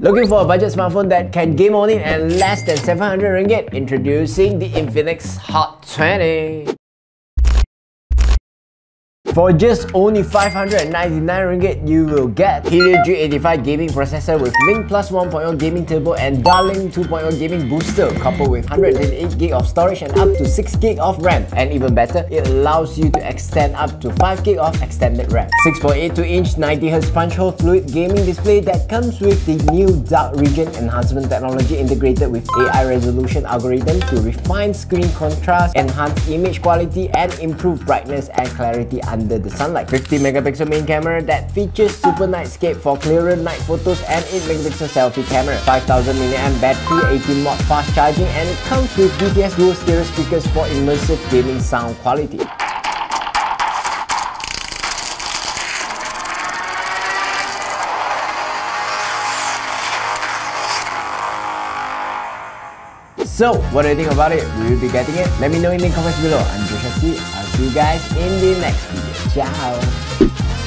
Looking for a budget smartphone that can game on it and less than 700 ringgit? Introducing the Infinix HOT20. For just only 599 ringgit, you will get Helio G85 Gaming processor with LinkPlus 1.0 Gaming Turbo and Dar-Link 2.0 Gaming Booster, coupled with 128GB of storage and up to 6GB of RAM. And even better, it allows you to extend up to 5GB of extended RAM. 6.82-inch 90Hz punch hole fluid gaming display that comes with the new dark region enhancement technology integrated with AI resolution algorithm to refine screen contrast, enhance image quality, and improve brightness and clarity under the sunlight. 50MP main camera that features super nightscape for clearer night photos and 8MP selfie camera. 5000mAh battery, 18W fast charging, and it comes with DTS dual stereo speakers for immersive gaming sound quality. So, what do you think about it? Will you be getting it? Let me know in the comments below. I'm Joshua. I'll see you guys in the next video. Ciao!